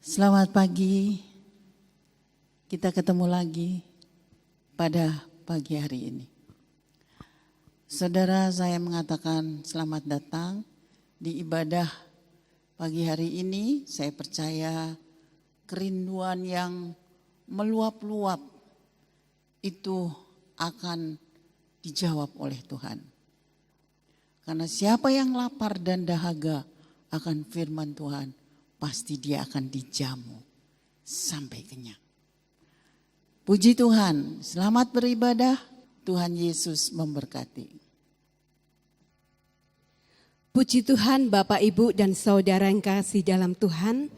Selamat pagi, kita ketemu lagi pada pagi hari ini. Saudara, saya mengatakan selamat datang di ibadah pagi hari ini. Saya percaya kerinduan yang meluap-luap itu akan dijawab oleh Tuhan. Karena siapa yang lapar dan dahaga akan firman Tuhan, pasti dia akan dijamu sampai kenyang. Puji Tuhan, selamat beribadah. Tuhan Yesus memberkati. Puji Tuhan Bapak Ibu dan Saudara yang kasih dalam Tuhan.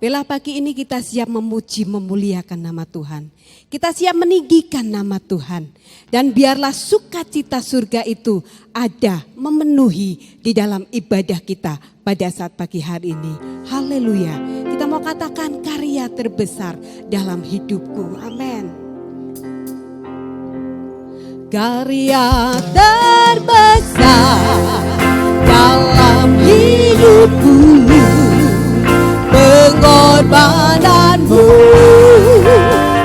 Bila pagi ini kita siap memuji memuliakan nama Tuhan. Kita siap meninggikan nama Tuhan. Dan biarlah sukacita surga itu ada memenuhi di dalam ibadah kita pada saat pagi hari ini. Haleluya. Kita mau katakan karya terbesar dalam hidupku. Amin. Karya terbesar dalam hidupku, pengorbananmu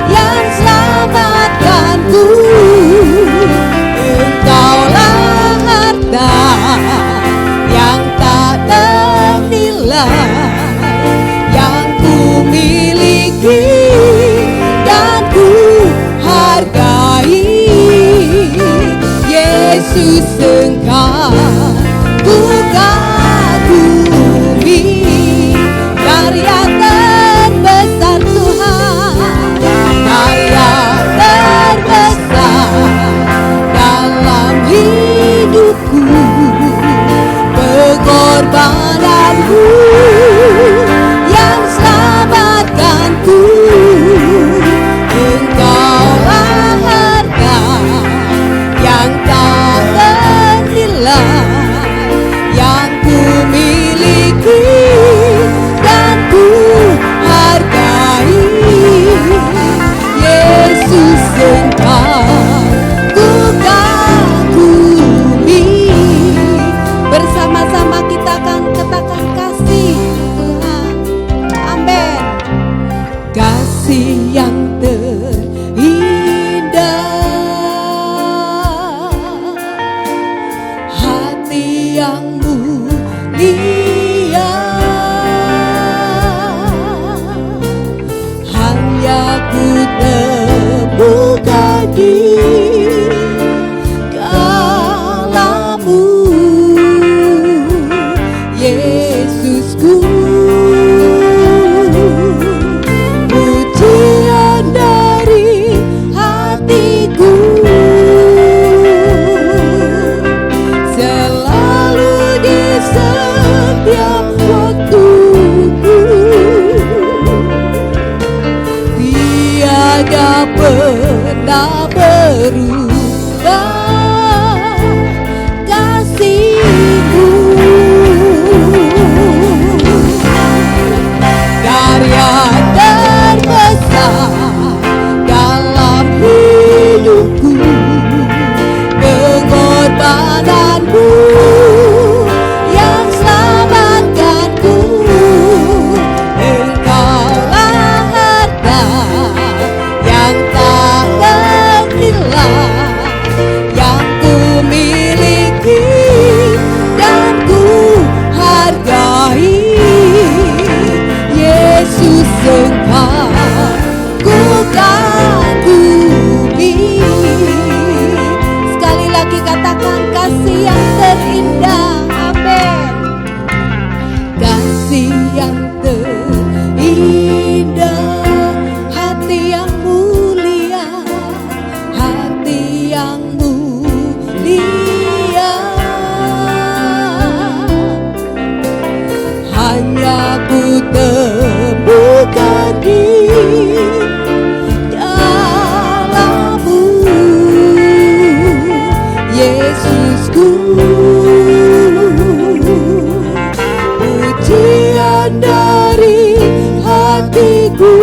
yang selamatkanku. Engkaulah harta yang tak ternilai yang ku miliki dan ku hargai. Yesus, Engkau ku kagumi. Karya terbesar Tuhan, karya terbesar dalam hidupku, pengorbananmu yang selamatkanku. Engkaulah harta yang tak ternilai yang ku miliki dan ku hargai. Yesus, Engkau ku kagumi. Bersama-sama kita akan katakan kasih Tuhan. Amin. Kasih yang terindah, hati yang mulia, hanya ku temukan di dalam-Mu, Yesusku. Pujian dari hatiku selalu di setiap waktuku. Tiada pernah berubah kasih-Mu. Karya terbesar dalam hidupku, pengorbananmu yang selamatkanku. Engkaulah harta yang tak ternilai yang ku miliki dan ku hargai. Yesus, Engkau ku kagumi. Sekali lagi katakan kasih yang terindah. Amin. Kasih yang terindah, hati yang mulia, hati yang mulia, hanya ku temukan di dalam-Mu, Yesusku. Pujian dari hatiku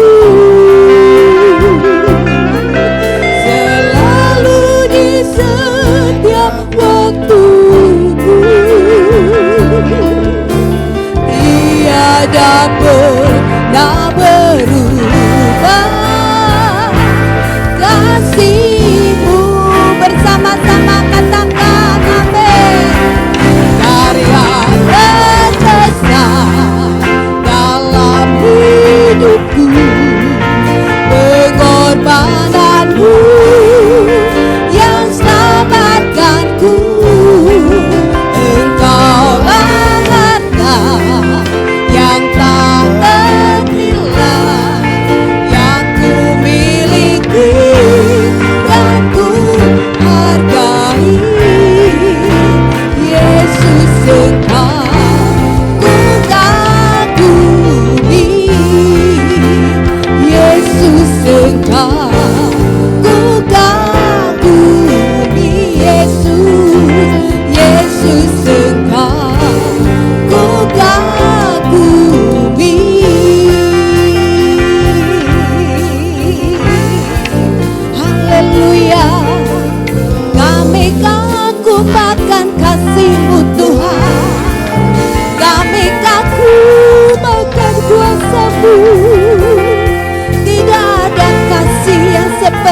selalu di setiap waktuku. Tiada pernah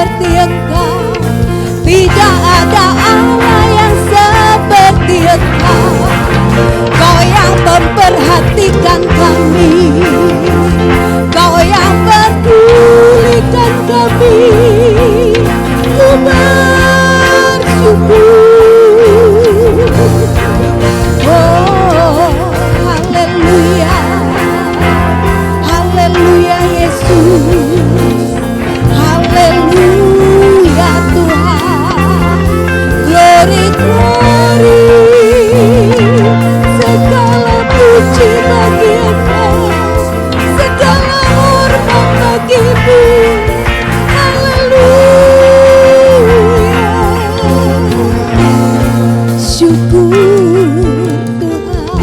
seperti Engkau. Tidak ada Allah yang seperti Engkau. Kau yang memperhatikan kami, Kau yang pedulikan kami. Ku bersyukur. Oh, haleluya, haleluya Yesus, haleluya Tuhan. Glory, glory, segala puji bagi Engkau, segala hormat bagi-Mu. Syukur Tuhan.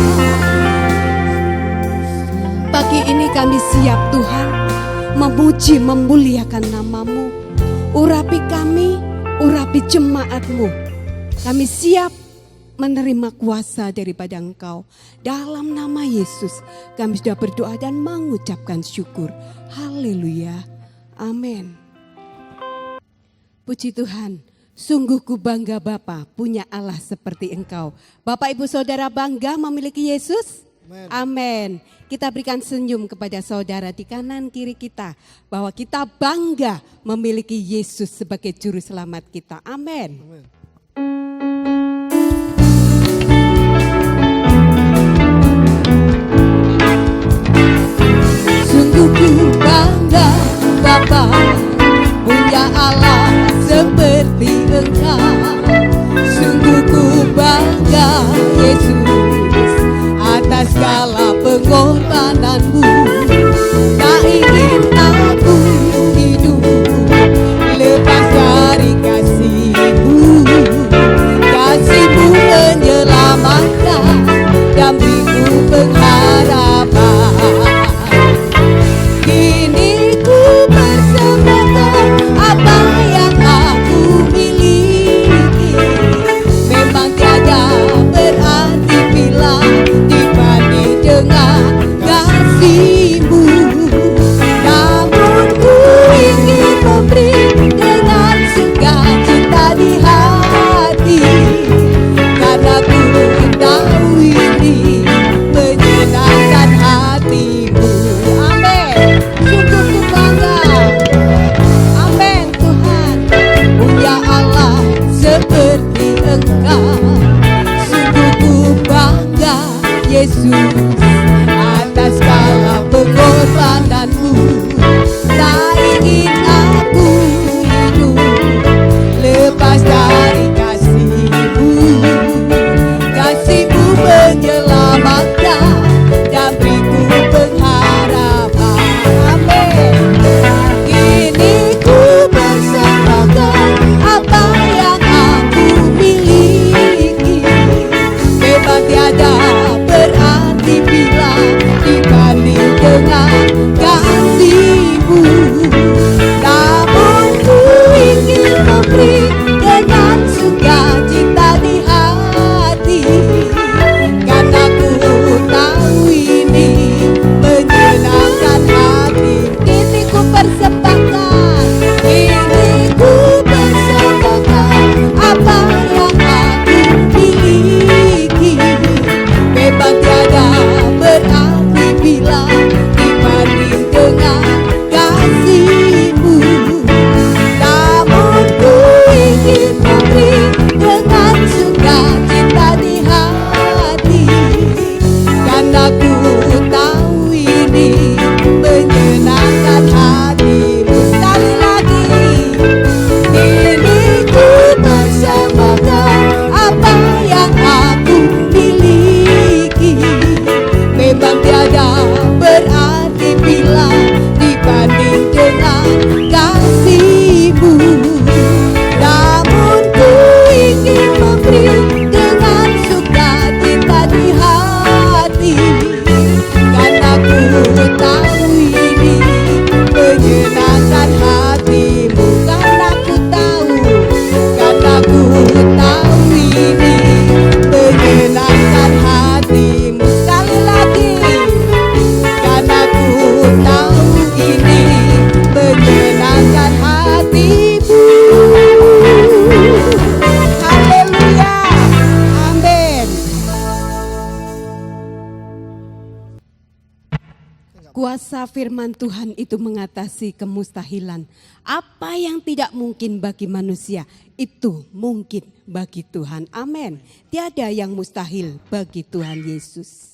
Pagi ini kami siap Tuhan memuji memuliakan nama-Mu. Urapi kami, urapi jemaat-Mu. Kami siap menerima kuasa daripada Engkau. Dalam nama Yesus kami sudah berdoa dan mengucapkan syukur. Haleluya. Amin. Puji Tuhan. Sungguh ku bangga Bapa punya Allah seperti Engkau. Bapak Ibu Saudara bangga memiliki Yesus? Amin. Kita berikan senyum kepada saudara di kanan kiri kita. Bahwa kita bangga memiliki Yesus sebagai juru selamat kita. Amin. Sungguh ku bangga Bapa punya Allah seperti Engkau. Sungguh ku bangga Yesus atas segala pengorbanan-Mu. Tak ingin aku hidup lepas dari kasih-Mu. Kasih-Mu menyelamatkan dan beriku pengharapan. Kini ku persembahkan apa yang aku miliki. Memang tiada berarti bila dibanding dengan kasih-Mu. Namun ku ingin memberi dengan sukacita di hati. Karena ku tahu ini menyenangkan hati-Mu. Amin. Sungguh ku bangga. Amin Tuhan. Punya Allah seperti Engkau. Sungguh ku bangga Yesus atas segala pengorbanan-Mu. Tak ingin aku hidup lepas dari kasih-Mu. Kasih-Mu menyelamatkan dan beriku pengharapan. Amin. Kini ku persembahkan apa yang aku miliki. Memang tiada berarti bila dibanding dengan kasih-Mu. Namun ku ingin memberi dengan sukacita di hati. Karena ku tahu ini menyenangkan hati. Kini ku persembahkan, kini ku persembahkan apa yang aku miliki. Memang tiada berarti bila dibanding dengan kasih-Mu. Namun ku ingin memberi dengan sukacita di hati. Karena ku tahu ini menyenangkan hati-Mu. Sekali lagi, kini ku persembahkan apa yang aku miliki. Memang tiada berarti bila dibanding dengan kasih-Mu. Namun ku ingin memberi dengan sukacita di hati. Karena ku tahu ini menyenangkan hati-Mu. Karena ku tahu ini menyenangkan hati-Mu. Sekali lagi, karena ku tahu ini menyenangkan hati-Mu. kuasa firman Tuhan itu mengatasi kemustahilan. Apa yang tidak mungkin bagi manusia, itu mungkin bagi Tuhan. Amin. Tiada yang mustahil bagi Tuhan Yesus.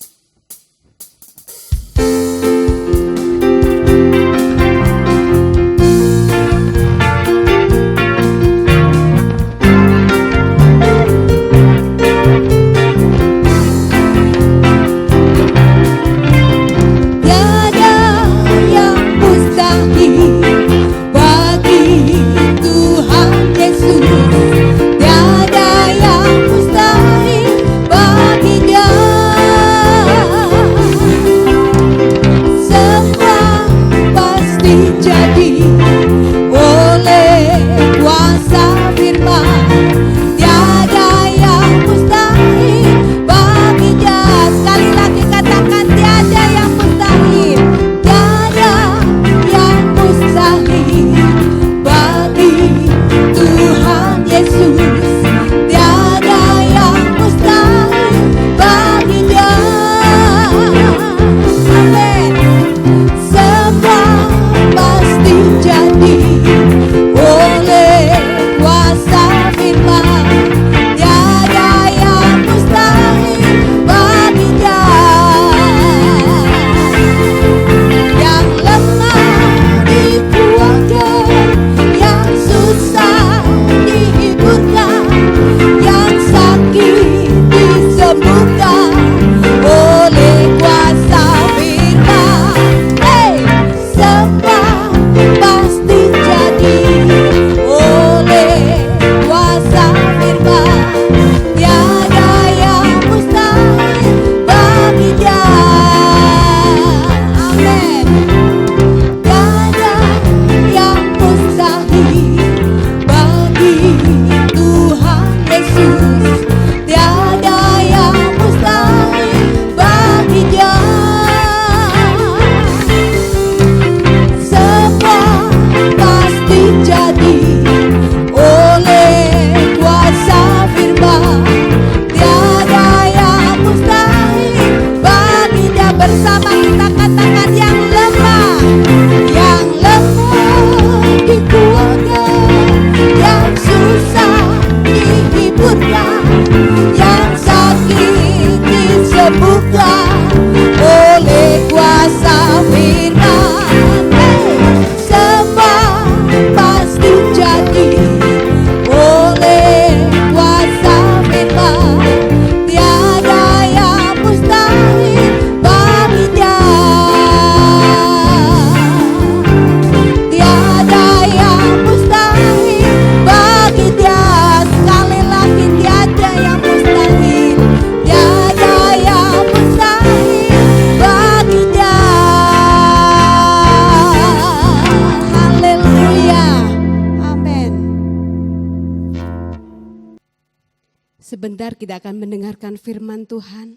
Sebentar kita akan mendengarkan firman Tuhan.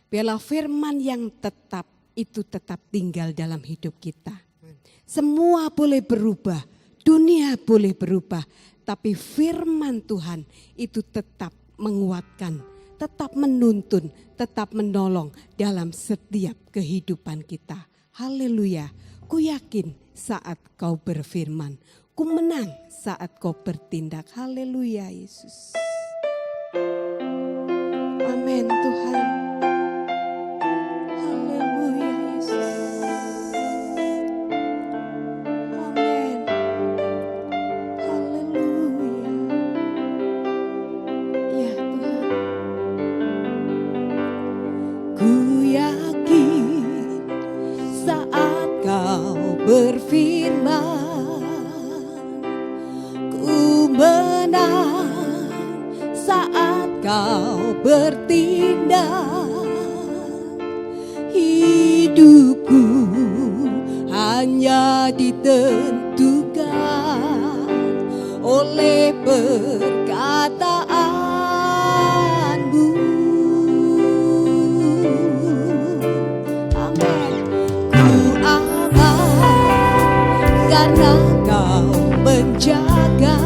Biarlah firman yang tetap itu tetap tinggal dalam hidup kita. Semua boleh berubah, dunia boleh berubah, tapi firman Tuhan itu tetap menguatkan, tetap menuntun, tetap menolong dalam setiap kehidupan kita. Haleluya. Ku yakin saat kau berfirman, ku menang saat kau bertindak. Haleluya Yesus. Amin Tuhan. Haleluya Yesus. Amin. Haleluya. Ya Tuhan. Ku yakin saat kau berfirman, ku menang saat kau bertindak. Hidupku hanya ditentukan oleh perkataanmu. Amin. Ku aman karena kau menjaga.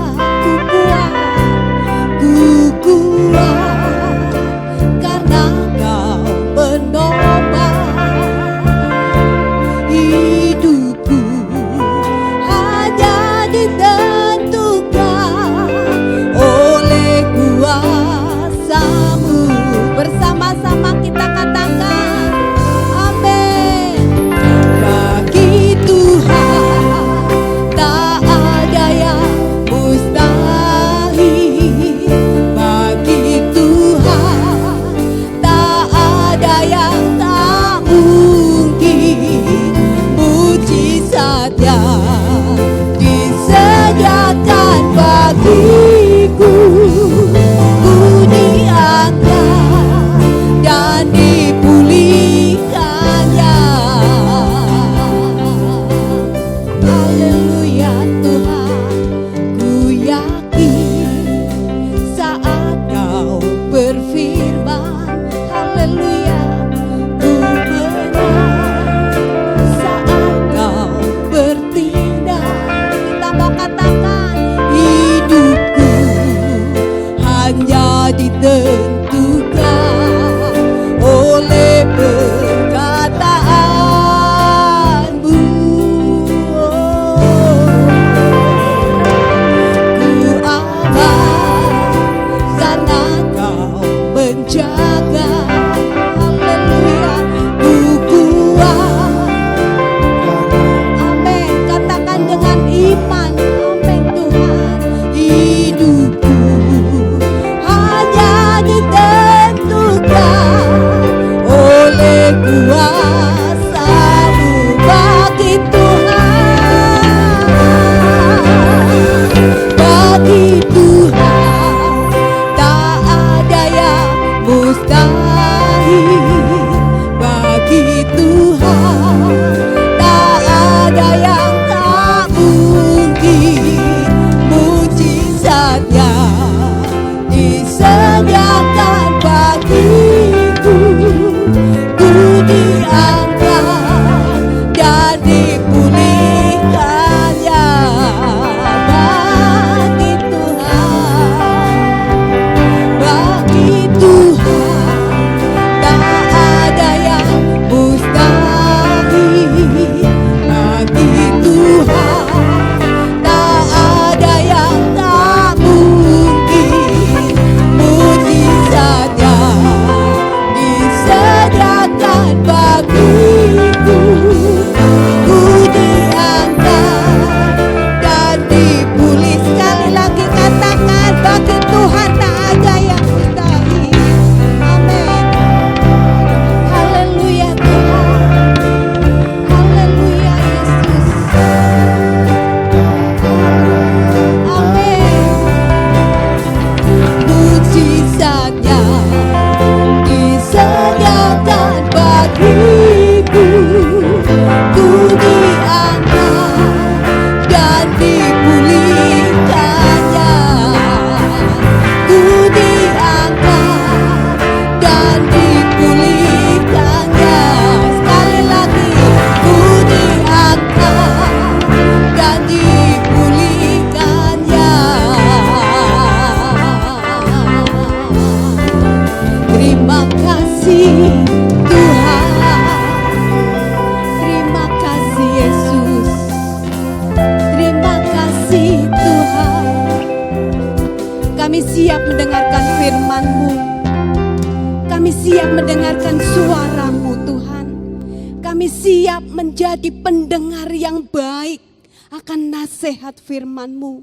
Ku kuat karena kau menopang. Kami siap mendengarkan firman-Mu. Kami siap mendengarkan suara-Mu Tuhan. Kami siap menjadi pendengar yang baik akan nasihat firman-Mu.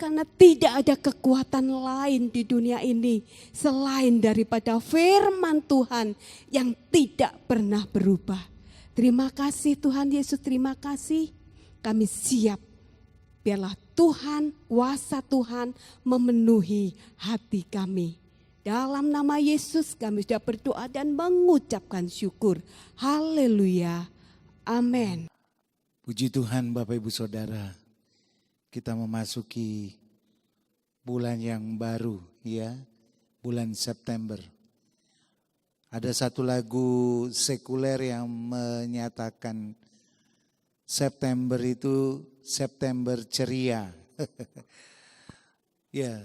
Karena tidak ada kekuatan lain di dunia ini selain daripada firman Tuhan yang tidak pernah berubah. Terima kasih Tuhan Yesus, terima kasih. Kami siap. Biarlah Tuhan, kuasa Tuhan memenuhi hati kami. Dalam nama Yesus kami sudah berdoa dan mengucapkan syukur. Haleluya. Amin. Puji Tuhan Bapak Ibu Saudara. Kita memasuki bulan yang baru ya. Bulan September. Ada satu lagu sekuler yang menyatakan September itu September ceria. Ya,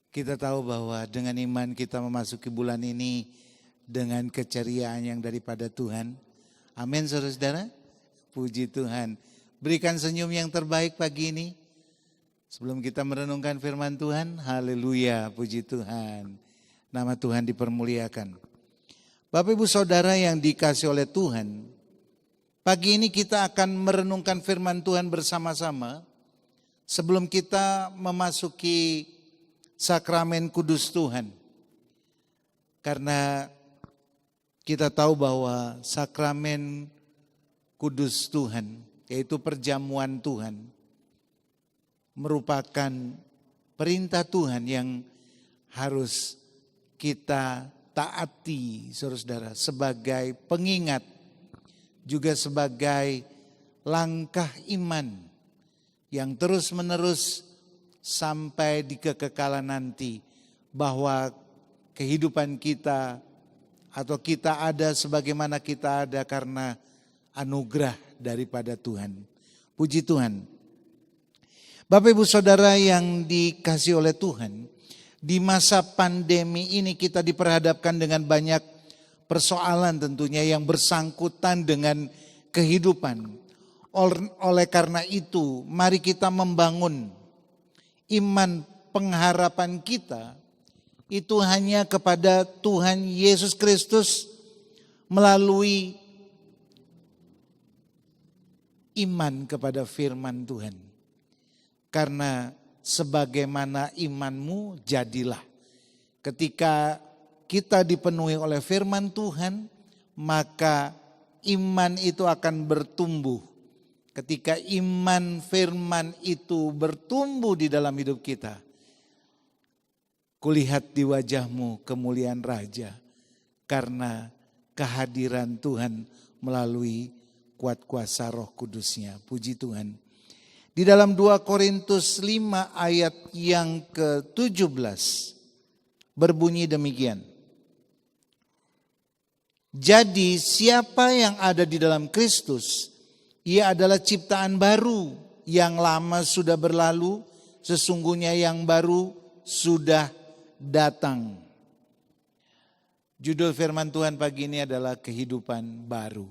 kita tahu bahwa dengan iman kita memasuki bulan ini dengan keceriaan yang daripada Tuhan. Amin saudara-saudara. Puji Tuhan. Berikan senyum yang terbaik pagi ini. Sebelum kita merenungkan firman Tuhan. Haleluya, puji Tuhan. Nama Tuhan dipermuliakan. Bapak Ibu Saudara yang dikasih oleh Tuhan. Pagi ini kita akan merenungkan firman Tuhan bersama-sama sebelum kita memasuki sakramen kudus Tuhan. Karena kita tahu bahwa sakramen kudus Tuhan, yaitu perjamuan Tuhan, merupakan perintah Tuhan yang harus kita taati, saudara-saudara, sebagai pengingat juga sebagai langkah iman yang terus-menerus sampai di kekekalan nanti, bahwa kehidupan kita atau kita ada sebagaimana kita ada karena anugerah daripada Tuhan. Puji Tuhan. Bapak Ibu Saudara yang dikasih oleh Tuhan, di masa pandemi ini kita diperhadapkan dengan banyak persoalan tentunya yang bersangkutan dengan kehidupan. Oleh karena itu, mari kita membangun iman pengharapan kita itu hanya kepada Tuhan Yesus Kristus melalui iman kepada firman Tuhan. Karena sebagaimana imanmu jadilah. Ketika kita dipenuhi oleh firman Tuhan, maka iman itu akan bertumbuh. Ketika iman firman itu bertumbuh di dalam hidup kita, kulihat di wajahmu kemuliaan Raja, karena kehadiran Tuhan melalui kuat kuasa Roh Kudusnya. Puji Tuhan. Di dalam 2 Korintus 5 ayat yang ke-17 berbunyi demikian. Jadi siapa yang ada di dalam Kristus, ia adalah ciptaan baru, yang lama sudah berlalu, sesungguhnya yang baru sudah datang. Judul firman Tuhan pagi ini adalah kehidupan baru.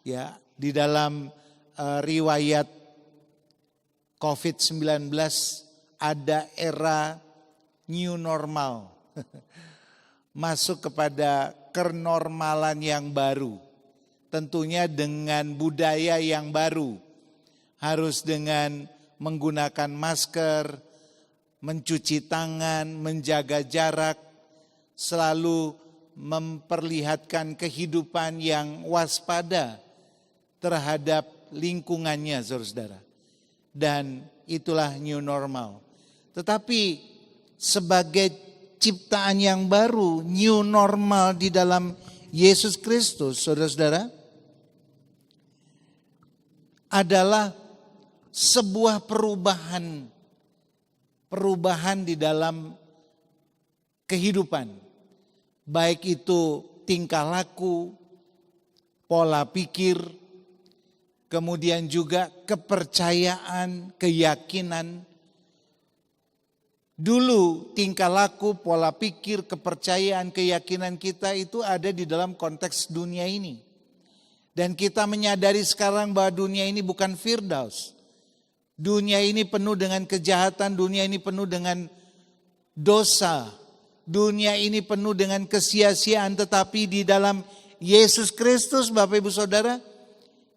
Ya, di dalam riwayat COVID-19 ada era new normal. Masuk kepada kenormalan yang baru. Tentunya dengan budaya yang baru. Harus dengan menggunakan masker, mencuci tangan, menjaga jarak, selalu memperlihatkan kehidupan yang waspada terhadap lingkungannya, saudara-saudara. Dan itulah new normal. Tetapi sebagai ciptaan yang baru, new normal di dalam Yesus Kristus, saudara-saudara, adalah sebuah perubahan di dalam kehidupan. Baik itu tingkah laku, pola pikir, kemudian juga kepercayaan, keyakinan. Dulu tingkah laku, pola pikir, kepercayaan, keyakinan kita itu ada di dalam konteks dunia ini. Dan kita menyadari sekarang bahwa dunia ini bukan Firdaus. Dunia ini penuh dengan kejahatan, dunia ini penuh dengan dosa. Dunia ini penuh dengan kesia-siaan, tetapi di dalam Yesus Kristus, Bapak Ibu Saudara,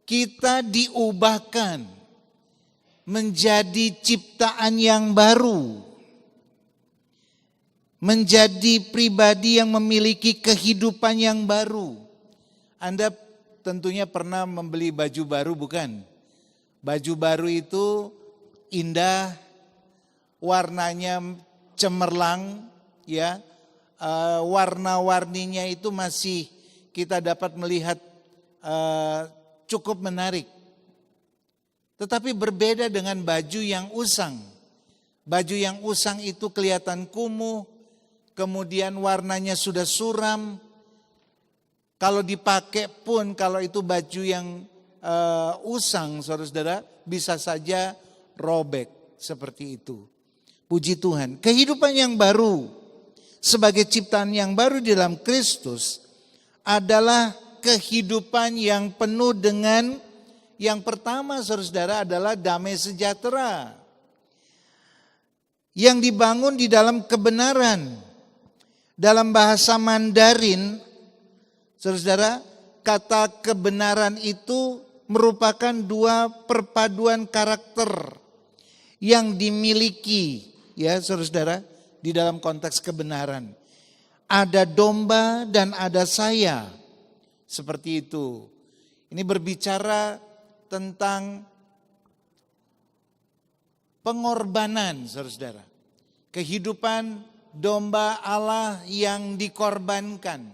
kita diubahkan menjadi ciptaan yang baru. Menjadi pribadi yang memiliki kehidupan yang baru. Anda tentunya pernah membeli baju baru, bukan? Baju baru itu indah, warnanya cemerlang, ya, warna-warninya itu masih kita dapat melihat cukup menarik. Tetapi berbeda dengan baju yang usang. Baju yang usang itu kelihatan kumuh, kemudian warnanya sudah suram. Kalau dipakai pun, kalau itu baju yang usang, saudara-saudara, bisa saja robek seperti itu. Puji Tuhan, kehidupan yang baru sebagai ciptaan yang baru di dalam Kristus adalah kehidupan yang penuh dengan yang pertama, saudara-saudara, adalah damai sejahtera yang dibangun di dalam kebenaran. Dalam bahasa Mandarin, saudara-saudara, kata kebenaran itu merupakan dua perpaduan karakter yang dimiliki, ya saudara-saudara, di dalam konteks kebenaran. Ada domba dan ada saya. Seperti itu. Ini berbicara tentang pengorbanan, saudara-saudara. Kehidupan domba Allah yang dikorbankan.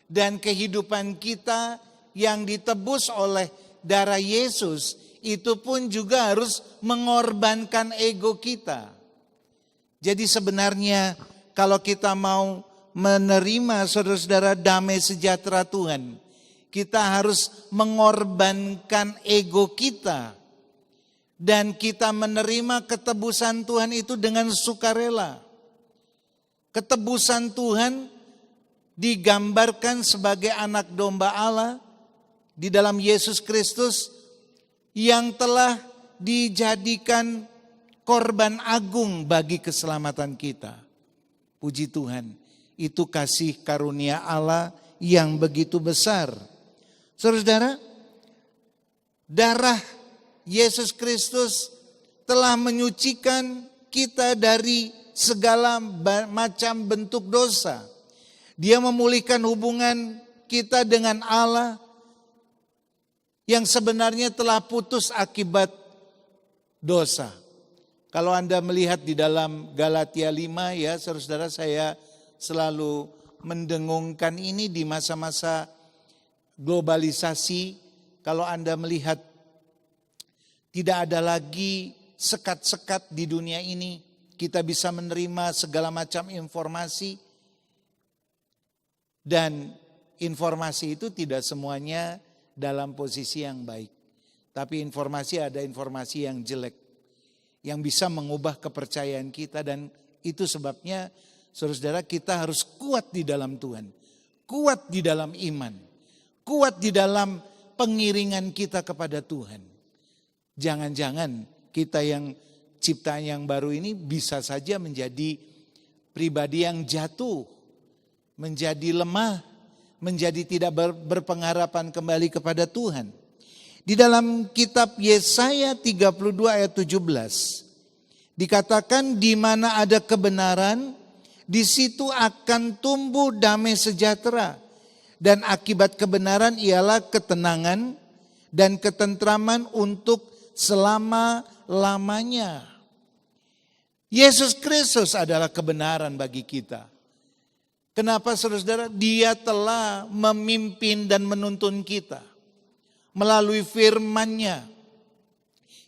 Dan kehidupan kita yang ditebus oleh darah Yesus, itu pun juga harus mengorbankan ego kita. Jadi sebenarnya kalau kita mau menerima, saudara-saudara, damai sejahtera Tuhan, kita harus mengorbankan ego kita. Dan kita menerima ketebusan Tuhan itu dengan sukarela. Ketebusan Tuhan digambarkan sebagai anak domba Allah di dalam Yesus Kristus yang telah dijadikan korban agung bagi keselamatan kita. Puji Tuhan, itu kasih karunia Allah yang begitu besar. Saudara, darah Yesus Kristus telah menyucikan kita dari segala macam bentuk dosa. Dia memulihkan hubungan kita dengan Allah yang sebenarnya telah putus akibat dosa. Kalau Anda melihat di dalam Galatia 5, ya saudara-saudara, saya selalu mendengungkan ini di masa-masa globalisasi. Kalau Anda melihat tidak ada lagi sekat-sekat di dunia ini, kita bisa menerima segala macam informasi. Dan informasi itu tidak semuanya dalam posisi yang baik. Tapi ada informasi yang jelek, yang bisa mengubah kepercayaan kita. Dan itu sebabnya, saudara-saudara, kita harus kuat di dalam Tuhan. Kuat di dalam iman. Kuat di dalam pengiringan kita kepada Tuhan. Jangan-jangan kita yang ciptaan yang baru ini bisa saja menjadi pribadi yang jatuh. Menjadi lemah, menjadi tidak berpengharapan kembali kepada Tuhan. Di dalam kitab Yesaya 32 ayat 17, dikatakan di mana ada kebenaran, di situ akan tumbuh damai sejahtera. Dan akibat kebenaran ialah ketenangan dan ketentraman untuk selama-lamanya. Yesus Kristus adalah kebenaran bagi kita. Kenapa, saudara-saudara? Dia telah memimpin dan menuntun kita melalui firman-Nya.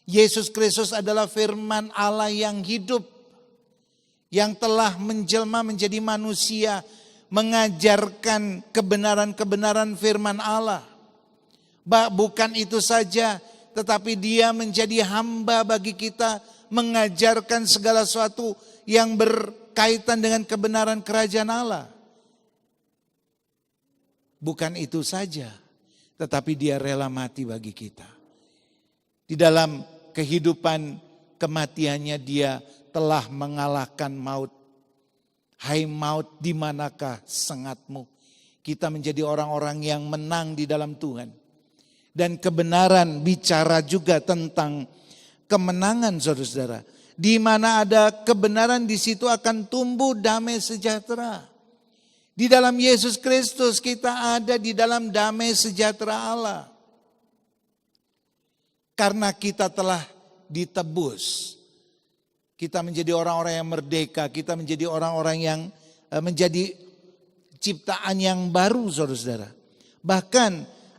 Yesus Kristus adalah firman Allah yang hidup, yang telah menjelma menjadi manusia, mengajarkan kebenaran-kebenaran firman Allah. Bukan itu saja, tetapi Dia menjadi hamba bagi kita, mengajarkan segala sesuatu yang berkaitan dengan kebenaran kerajaan Allah. Bukan itu saja, tetapi Dia rela mati bagi kita. Di dalam kehidupan kematiannya Dia telah mengalahkan maut Hai maut, di manakah sengatmu? Kita menjadi orang-orang yang menang di dalam Tuhan. Dan kebenaran bicara juga tentang kemenangan, saudara-saudara. Di mana ada kebenaran, di situ akan tumbuh damai sejahtera. Di dalam Yesus Kristus kita ada di dalam damai sejahtera Allah. Karena kita telah ditebus. Kita menjadi orang-orang yang merdeka, kita menjadi orang-orang yang menjadi ciptaan yang baru, saudara-saudara. Bahkan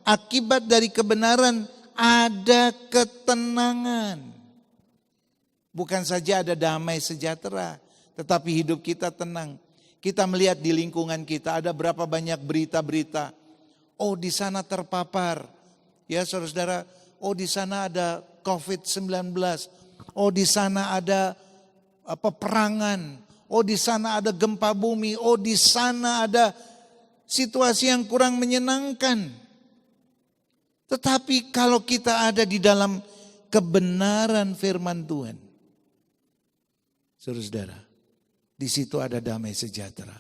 akibat dari kebenaran ada ketenangan. Bukan saja ada damai sejahtera, tetapi hidup kita tenang. Kita melihat di lingkungan kita ada berapa banyak berita-berita. Oh, di sana terpapar. Ya, saudara-saudara, oh di sana ada COVID-19. Oh di sana ada peperangan. Oh di sana ada gempa bumi. Oh di sana ada situasi yang kurang menyenangkan. Tetapi kalau kita ada di dalam kebenaran firman Tuhan, saudara-saudara, di situ ada damai sejahtera.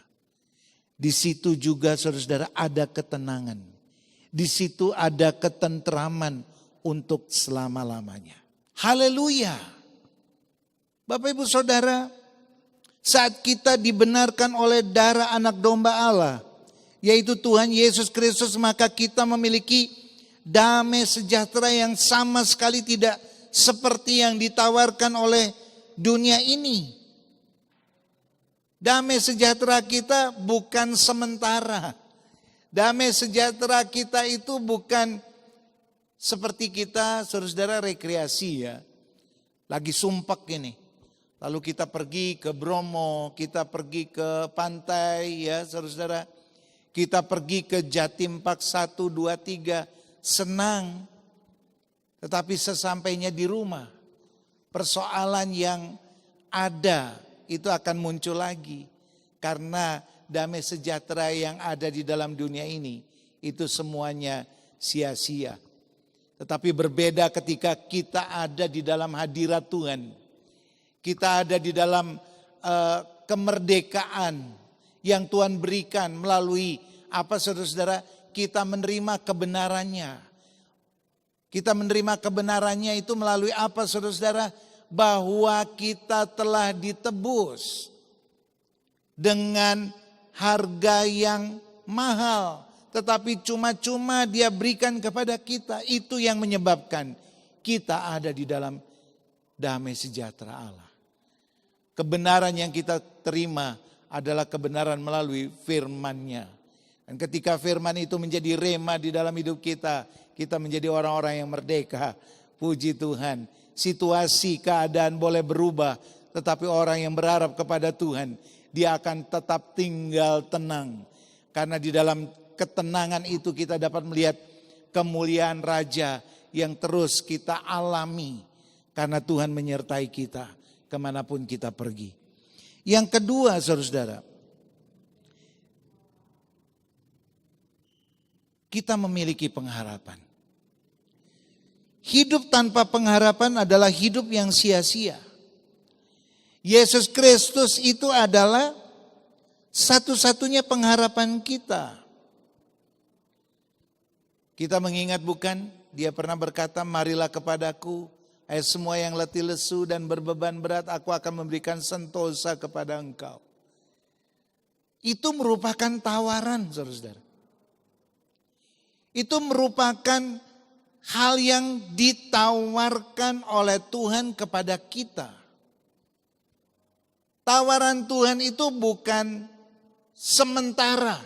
Di situ juga, saudara-saudara, ada ketenangan. Di situ ada ketentraman untuk selama-lamanya. Haleluya. Bapak Ibu Saudara, saat kita dibenarkan oleh darah anak domba Allah, yaitu Tuhan Yesus Kristus, maka kita memiliki damai sejahtera yang sama sekali tidak seperti yang ditawarkan oleh dunia ini. Damai sejahtera kita bukan sementara. Damai sejahtera kita itu bukan seperti kita, saudara-saudara, rekreasi ya. Lagi sumpek ini. Lalu kita pergi ke Bromo, kita pergi ke pantai ya saudara-saudara. Kita pergi ke Jatim Park 1, 2, 3, senang. Tetapi sesampainya di rumah, persoalan yang ada itu akan muncul lagi. Karena damai sejahtera yang ada di dalam dunia ini, itu semuanya sia-sia. Tetapi berbeda ketika kita ada di dalam hadirat Tuhan. Kita ada di dalam kemerdekaan yang Tuhan berikan melalui apa saudara-saudara? Kita menerima kebenarannya. Kita menerima kebenarannya itu melalui apa saudara-saudara? Bahwa kita telah ditebus dengan harga yang mahal. Tetapi cuma-cuma Dia berikan kepada kita. Itu yang menyebabkan kita ada di dalam damai sejahtera Allah. Kebenaran yang kita terima adalah kebenaran melalui firman-Nya. Dan ketika firman itu menjadi rema di dalam hidup kita, kita menjadi orang-orang yang merdeka. Puji Tuhan. Situasi, keadaan boleh berubah, tetapi orang yang berharap kepada Tuhan, dia akan tetap tinggal tenang. Karena di dalam ketenangan itu kita dapat melihat kemuliaan Raja yang terus kita alami. Karena Tuhan menyertai kita kemanapun kita pergi. Yang kedua saudara-saudara, kita memiliki pengharapan. Hidup tanpa pengharapan adalah hidup yang sia-sia. Yesus Kristus itu adalah satu-satunya pengharapan kita. Kita mengingat bukan, Dia pernah berkata, marilah kepadaku, hai semua yang letih lesu dan berbeban berat, aku akan memberikan sentosa kepada engkau. Itu merupakan tawaran, saudara-saudara. Itu merupakan hal yang ditawarkan oleh Tuhan kepada kita. Tawaran Tuhan itu bukan sementara.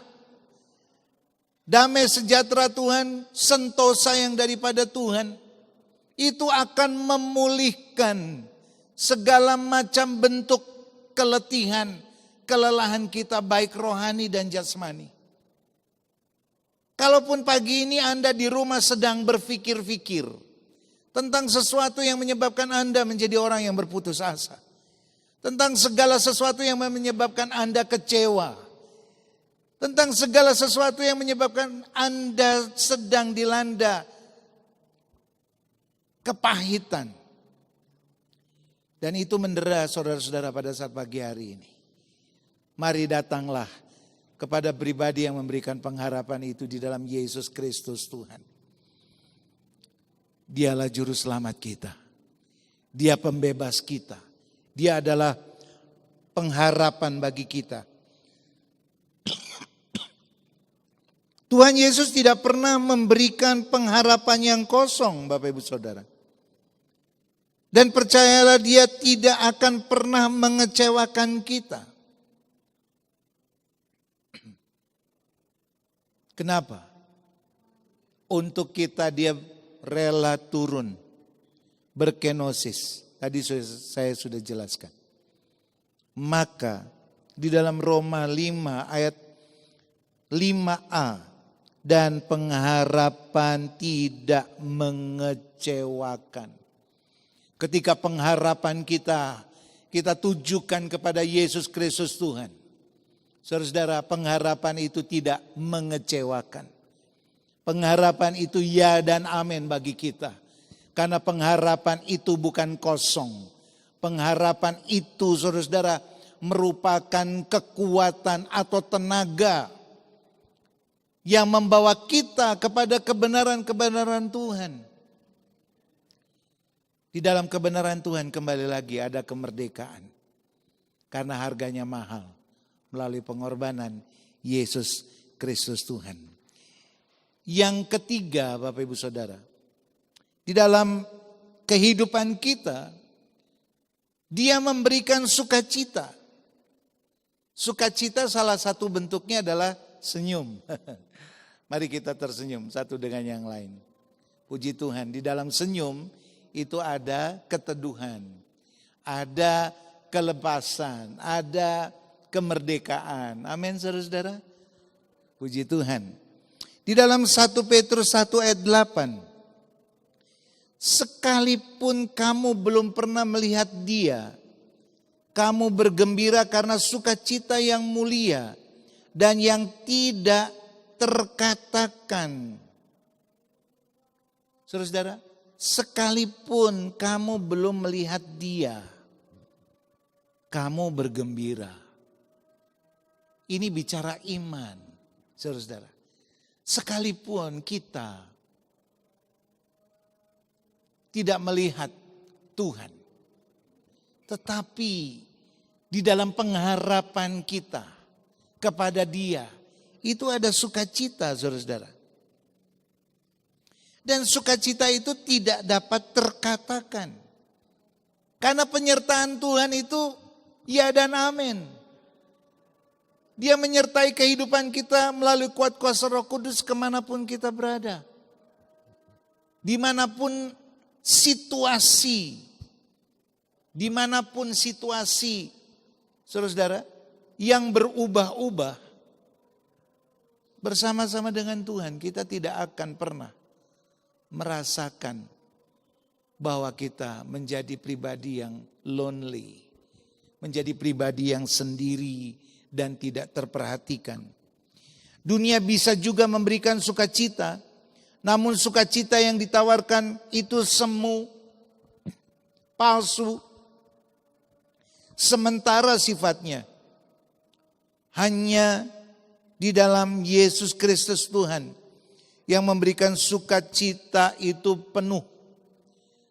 Damai sejahtera Tuhan, sentosa yang daripada Tuhan, itu akan memulihkan segala macam bentuk keletihan, kelelahan kita baik rohani dan jasmani. Kalaupun pagi ini Anda di rumah sedang berpikir-pikir tentang sesuatu yang menyebabkan Anda menjadi orang yang berputus asa. Tentang segala sesuatu yang menyebabkan Anda kecewa. Tentang segala sesuatu yang menyebabkan Anda sedang dilanda kepahitan. Dan itu mendera saudara-saudara pada saat pagi hari ini. Mari datanglah kepada pribadi yang memberikan pengharapan itu di dalam Yesus Kristus Tuhan. Dialah juru selamat kita. Dia pembebas kita. Dia adalah pengharapan bagi kita. Tuhan Yesus tidak pernah memberikan pengharapan yang kosong, Bapak Ibu Saudara. Dan percayalah, Dia tidak akan pernah mengecewakan kita. Kenapa? Untuk kita Dia rela turun, berkenosis. Tadi saya sudah jelaskan. Maka di dalam Roma 5 ayat 5a, dan pengharapan tidak mengecewakan. Ketika pengharapan kita tujukan kepada Yesus Kristus Tuhan. Saudara, pengharapan itu tidak mengecewakan. Pengharapan itu ya dan amin bagi kita. Karena pengharapan itu bukan kosong. Pengharapan itu, saudara, merupakan kekuatan atau tenaga yang membawa kita kepada kebenaran-kebenaran Tuhan. Di dalam kebenaran Tuhan kembali lagi ada kemerdekaan. Karena harganya mahal melalui pengorbanan Yesus Kristus Tuhan. Yang ketiga, Bapak Ibu Saudara, di dalam kehidupan kita, Dia memberikan sukacita. Sukacita salah satu bentuknya adalah senyum. Mari kita tersenyum satu dengan yang lain. Puji Tuhan, di dalam senyum itu ada keteduhan, ada kelepasan, ada kemerdekaan. Amin, saudara-saudara. Puji Tuhan. Di dalam 1 Petrus 1 ayat 8. Sekalipun kamu belum pernah melihat Dia, kamu bergembira karena sukacita yang mulia dan yang tidak terkatakan. Saudara-saudara, sekalipun kamu belum melihat Dia, kamu bergembira. Ini bicara iman, saudara-saudara. Sekalipun kita tidak melihat Tuhan, tetapi di dalam pengharapan kita kepada Dia, itu ada sukacita, saudara-saudara. Dan sukacita itu tidak dapat terkatakan. Karena penyertaan Tuhan itu ya dan amin. Dia menyertai kehidupan kita melalui kuat kuasa Roh Kudus kemanapun kita berada. Dimanapun situasi, saudara-saudara, yang berubah-ubah, bersama-sama dengan Tuhan kita tidak akan pernah merasakan bahwa kita menjadi pribadi yang lonely, menjadi pribadi yang sendiri dan tidak terperhatikan. Dunia bisa juga memberikan sukacita, namun sukacita yang ditawarkan itu semu, palsu, sementara sifatnya. Hanya di dalam Yesus Kristus Tuhan yang memberikan sukacita itu penuh.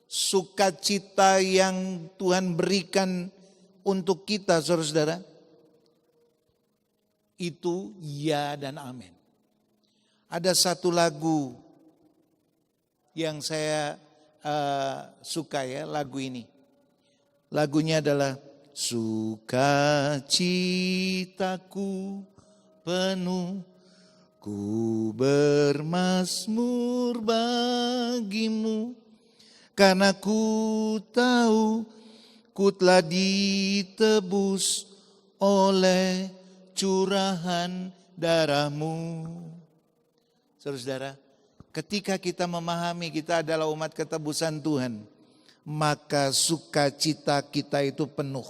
Sukacita yang Tuhan berikan untuk kita, saudara-saudara, itu ya dan amin. Ada satu lagu yang saya suka ya, lagu ini. Lagunya adalah sukacitaku penuh, ku bermazmur bagimu, karena ku tahu ku telah ditebus oleh curahan darahmu. Saudara-saudara, ketika kita memahami kita adalah umat ketebusan Tuhan, maka sukacita kita itu penuh.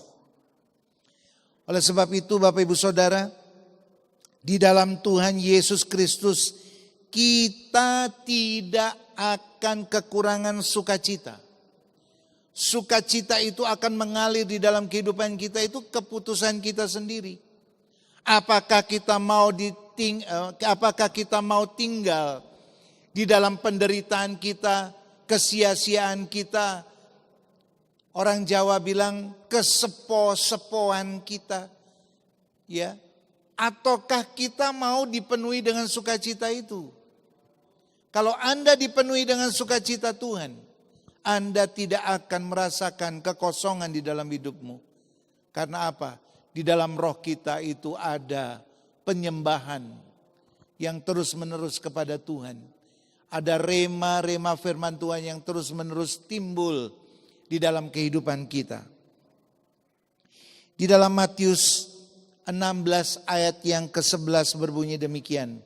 Oleh sebab itu Bapak Ibu Saudara, di dalam Tuhan Yesus Kristus kita tidak akan kekurangan sukacita. Sukacita itu akan mengalir di dalam kehidupan kita, itu keputusan kita sendiri. Apakah kita mau tinggal di dalam penderitaan kita, kesia-siaan kita, orang Jawa bilang kesepo-sepoan kita, ya? Ataukah kita mau dipenuhi dengan sukacita itu? Kalau Anda dipenuhi dengan sukacita Tuhan, Anda tidak akan merasakan kekosongan di dalam hidupmu. Karena apa? Di dalam roh kita itu ada penyembahan yang terus-menerus kepada Tuhan. Ada rema-rema firman Tuhan yang terus-menerus timbul di dalam kehidupan kita. Di dalam Matius 16 ayat yang ke-11 berbunyi demikian.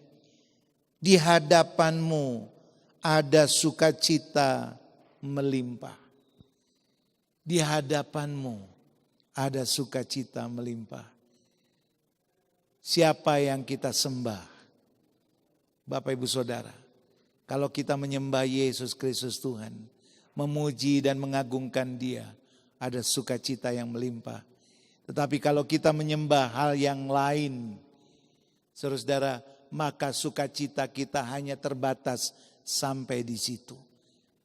Di hadapanmu ada sukacita melimpah. Di hadapanmu ada sukacita melimpah. Siapa yang kita sembah? Bapak Ibu Saudara, kalau kita menyembah Yesus Kristus Tuhan, memuji dan mengagungkan Dia, ada sukacita yang melimpah. Tetapi kalau kita menyembah hal yang lain, saudara-saudara, maka sukacita kita hanya terbatas sampai di situ.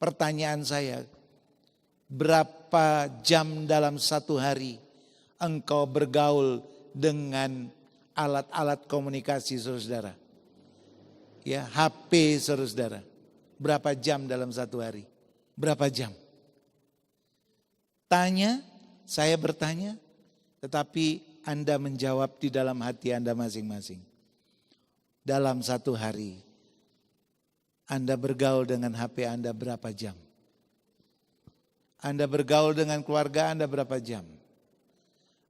Pertanyaan saya, berapa jam dalam satu hari engkau bergaul dengan alat-alat komunikasi, saudara-saudara? Ya, HP, saudara-saudara. Berapa jam dalam satu hari? Berapa jam? Tanya, saya bertanya. Tetapi Anda menjawab di dalam hati Anda masing-masing. Dalam satu hari, Anda bergaul dengan HP Anda berapa jam? Anda bergaul dengan keluarga Anda berapa jam?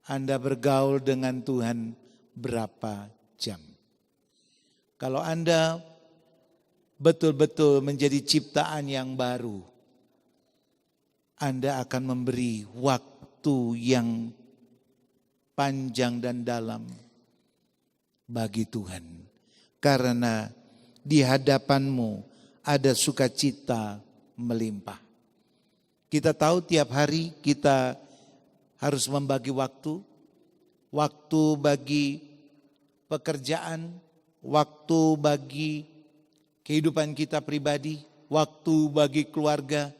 Anda bergaul dengan Tuhan berapa jam? Kalau Anda betul-betul menjadi ciptaan yang baru, Anda akan memberi waktu yang panjang dan dalam bagi Tuhan. Karena di hadapanmu ada sukacita melimpah. Kita tahu tiap hari kita harus membagi waktu. Waktu bagi pekerjaan, waktu bagi kehidupan kita pribadi, waktu bagi keluarga.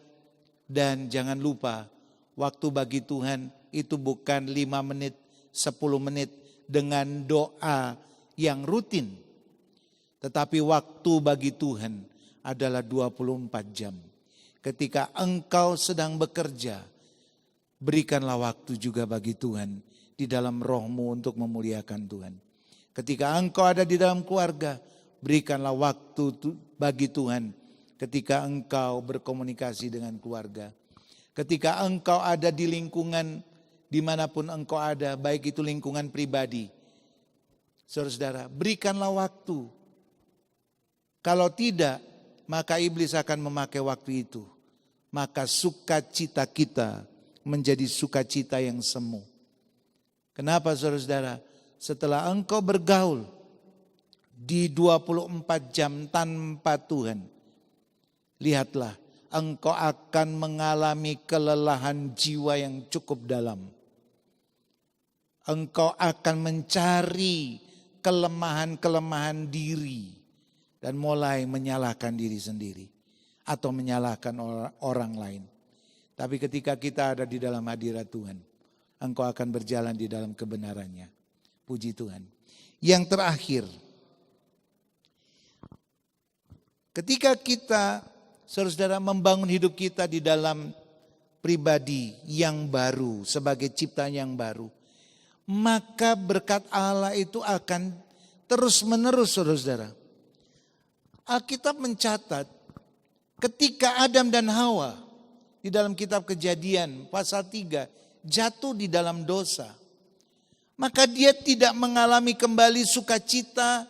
Dan jangan lupa, waktu bagi Tuhan itu bukan 5 menit, 10 menit dengan doa yang rutin. Tetapi waktu bagi Tuhan adalah 24 jam. Ketika engkau sedang bekerja, berikanlah waktu juga bagi Tuhan di dalam rohmu untuk memuliakan Tuhan. Ketika engkau ada di dalam keluarga, berikanlah waktu bagi Tuhan ketika engkau berkomunikasi dengan keluarga. Ketika engkau ada di lingkungan dimanapun engkau ada, baik itu lingkungan pribadi. Saudara-saudara, berikanlah waktu. Kalau tidak, maka iblis akan memakai waktu itu. Maka sukacita kita menjadi sukacita yang semu. Kenapa saudara-saudara? Setelah engkau bergaul di 24 jam tanpa Tuhan, lihatlah, engkau akan mengalami kelelahan jiwa yang cukup dalam. Engkau akan mencari kelemahan-kelemahan diri dan mulai menyalahkan diri sendiri atau menyalahkan orang lain. Tapi ketika kita ada di dalam hadirat Tuhan, engkau akan berjalan di dalam kebenarannya. Puji Tuhan. Yang terakhir, ketika kita, saudara-saudara, membangun hidup kita di dalam pribadi yang baru, sebagai ciptaan yang baru, maka berkat Allah itu akan terus menerus, saudara-saudara. Alkitab mencatat ketika Adam dan Hawa di dalam kitab Kejadian pasal 3 jatuh di dalam dosa, maka dia tidak mengalami kembali sukacita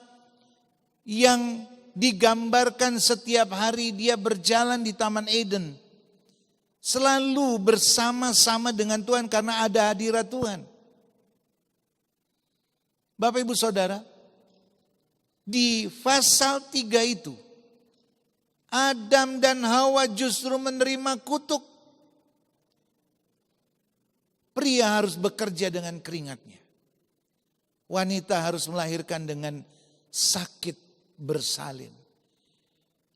yang digambarkan setiap hari dia berjalan di Taman Eden. Selalu bersama-sama dengan Tuhan karena ada hadirat Tuhan. Bapak Ibu Saudara, di pasal 3 itu, Adam dan Hawa justru menerima kutuk. Pria harus bekerja dengan keringatnya. Wanita harus melahirkan dengan sakit bersalin.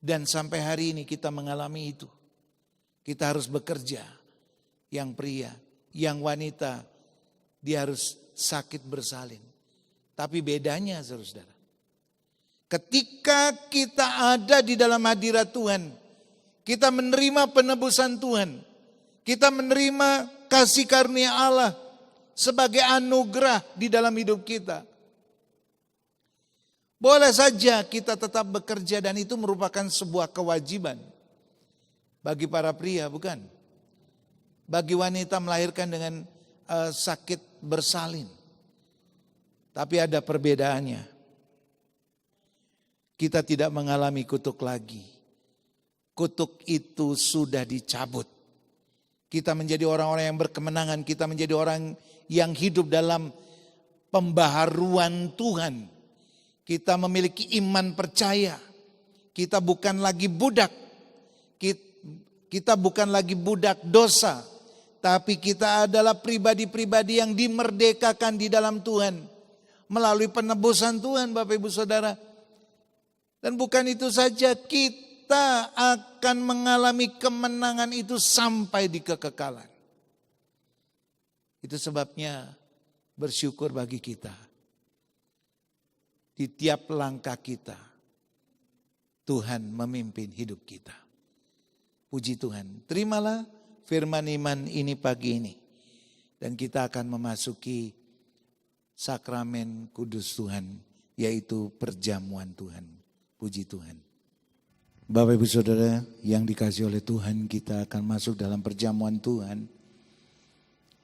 Dan sampai hari ini kita mengalami itu. Kita harus bekerja. Yang pria, yang wanita, dia harus sakit bersalin. Tapi bedanya saudara-saudara, ketika kita ada di dalam hadirat Tuhan, kita menerima penebusan Tuhan, kita menerima kasih karunia Allah sebagai anugerah di dalam hidup kita. Boleh saja kita tetap bekerja dan itu merupakan sebuah kewajiban bagi para pria, bukan? Bagi wanita melahirkan dengan sakit bersalin. Tapi ada perbedaannya. Kita tidak mengalami kutuk lagi. Kutuk itu sudah dicabut. Kita menjadi orang-orang yang berkemenangan, kita menjadi orang yang hidup dalam pembaharuan Tuhan. Kita memiliki iman percaya. Kita bukan lagi budak. Kita bukan lagi budak dosa. Tapi kita adalah pribadi-pribadi yang dimerdekakan di dalam Tuhan. Melalui penebusan Tuhan Bapak Ibu Saudara. Dan bukan itu saja, kita akan mengalami kemenangan itu sampai di kekekalan. Itu sebabnya bersyukur bagi kita. Di tiap langkah kita, Tuhan memimpin hidup kita. Puji Tuhan. Terimalah firman iman ini pagi ini. Dan kita akan memasuki sakramen kudus Tuhan, yaitu perjamuan Tuhan. Puji Tuhan. Bapak Ibu Saudara yang dikasihi oleh Tuhan, kita akan masuk dalam perjamuan Tuhan.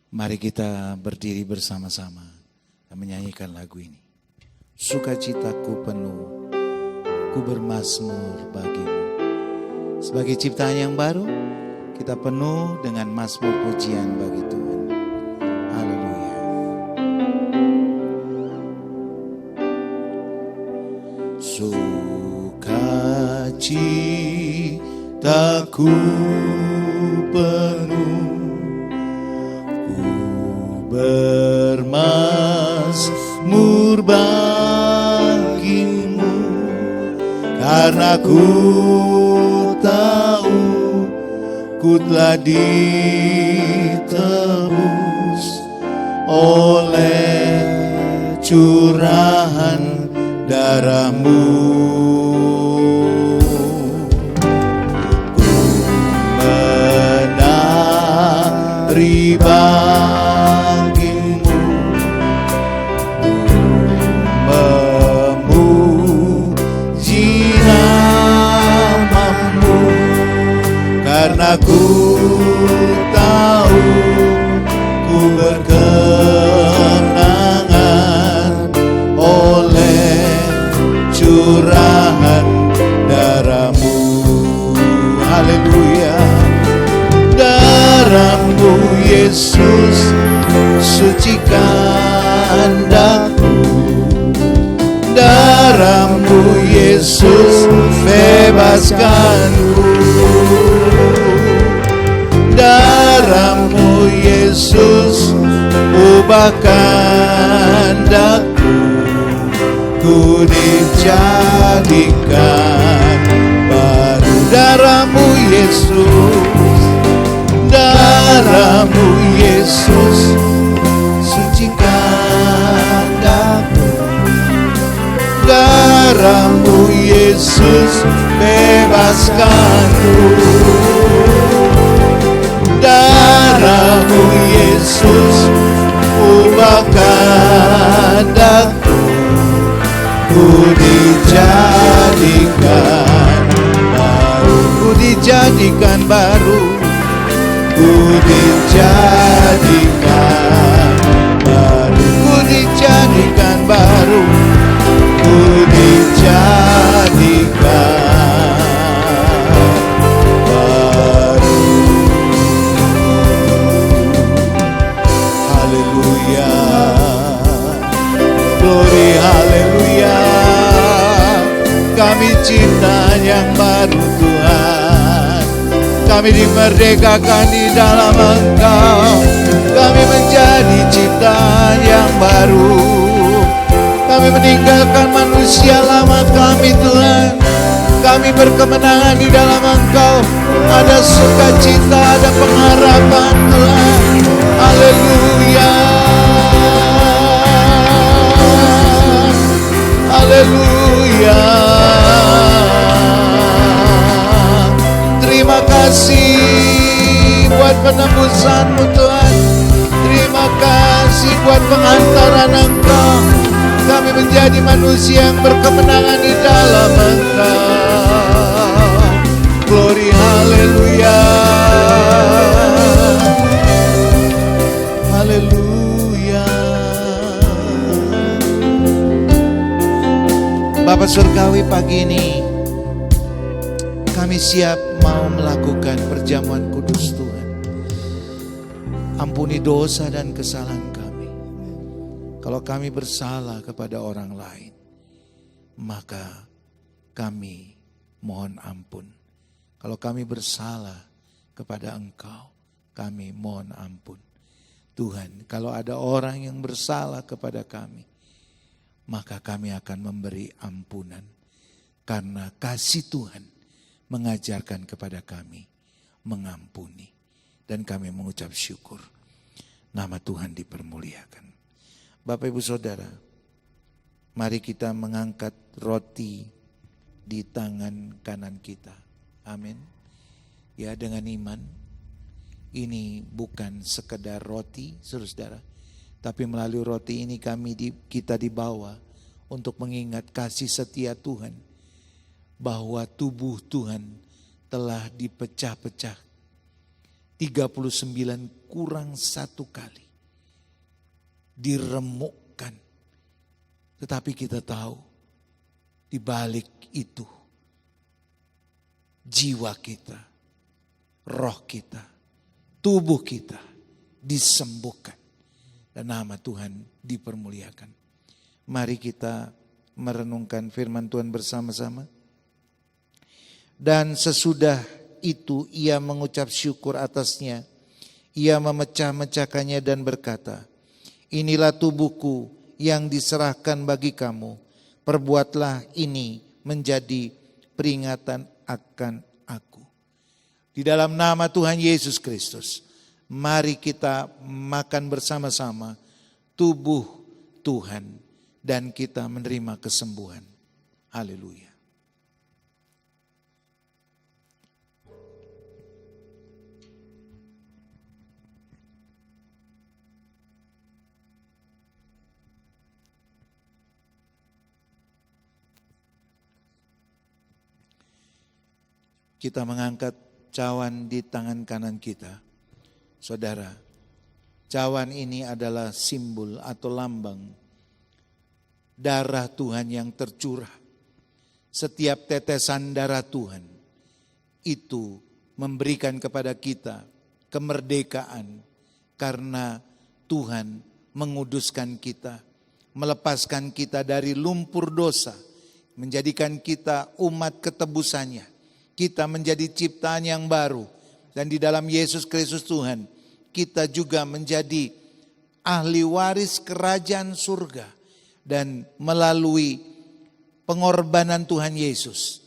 Mari kita berdiri bersama-sama dan menyanyikan lagu ini. Sukacitaku penuh, ku bermazmur bagimu. Sebagai ciptaan yang baru, kita penuh dengan mazmur pujian bagi Tuhan. Haleluya. Sukacitaku penuh, ku bermazmur bagimu, karena ku tahu ku telah ditebus oleh curahan darah-Mu. Ku menari bagimu, ku memuji nama-Mu, karena ku tahu ku berkemenangan oleh curahan darah-Mu. Haleluya. Darah-Mu Yesus sucikan daku, darah-Mu Yesus bebaskanku, darah-Mu Yesus ubahkan daku, ku dijadikan baru. Darah-Mu Yesus, darah-Mu Yesus sucikan daku, darah-Mu Yesus bebaskanku, darah-Mu Yesus ubahkan daku, ku dijadikan baru, ku dijadikan baru, ku dijadikan baru, ku dijadikan baru, ku dijadikan baru. Haleluya, glory, haleluya. Kami ciptaan yang baru Tuhan, kami dimerdekakan di dalam Engkau, kami menjadi ciptaan yang baru. meninggalkan manusia lama kami Tuhan. Kami berkemenangan di dalam Engkau. Ada sukacita, ada pengharapan Tuhan. Haleluya. Haleluya. Terima kasih buat penebusan-Mu Tuhan. Terima kasih buat pengantaran Engkau. Kami menjadi manusia yang berkemenangan di dalam Engkau. Glory, haleluya. Haleluya. Bapa Surgawi, pagi ini kami siap mau melakukan perjamuan kudus Tuhan. Ampuni dosa dan kesalahan kami. Kalau kami bersalah kepada orang lain, maka kami mohon ampun. Kalau kami bersalah kepada Engkau, kami mohon ampun. Tuhan, kalau ada orang yang bersalah kepada kami, maka kami akan memberi ampunan. Karena kasih Tuhan mengajarkan kepada kami mengampuni. Dan kami mengucap syukur. Nama Tuhan dipermuliakan. Bapak Ibu Saudara, mari kita mengangkat roti di tangan kanan kita. Amin. Ya, dengan iman. Ini bukan sekedar roti, saudara, tapi melalui roti ini kita dibawa untuk mengingat kasih setia Tuhan, bahwa tubuh Tuhan telah dipecah-pecah 39 kurang 1 kali, diremukkan. Tetapi kita tahu di balik itu jiwa kita, roh kita, tubuh kita disembuhkan dan nama Tuhan dipermuliakan. Mari kita merenungkan firman Tuhan bersama-sama. Dan sesudah itu ia mengucap syukur atasnya. Ia memecah-mecahkannya dan berkata, inilah tubuhku yang diserahkan bagi kamu. Perbuatlah ini menjadi peringatan akan aku. Di dalam nama Tuhan Yesus Kristus, mari kita makan bersama-sama tubuh Tuhan dan kita menerima kesembuhan. Haleluya. Kita mengangkat cawan di tangan kanan kita. Saudara, cawan ini adalah simbol atau lambang darah Tuhan yang tercurah. Setiap tetesan darah Tuhan itu memberikan kepada kita kemerdekaan karena Tuhan menguduskan kita, melepaskan kita dari lumpur dosa, menjadikan kita umat ketebusannya. Kita menjadi ciptaan yang baru. Dan di dalam Yesus Kristus Tuhan, kita juga menjadi ahli waris kerajaan surga. Dan melalui pengorbanan Tuhan Yesus,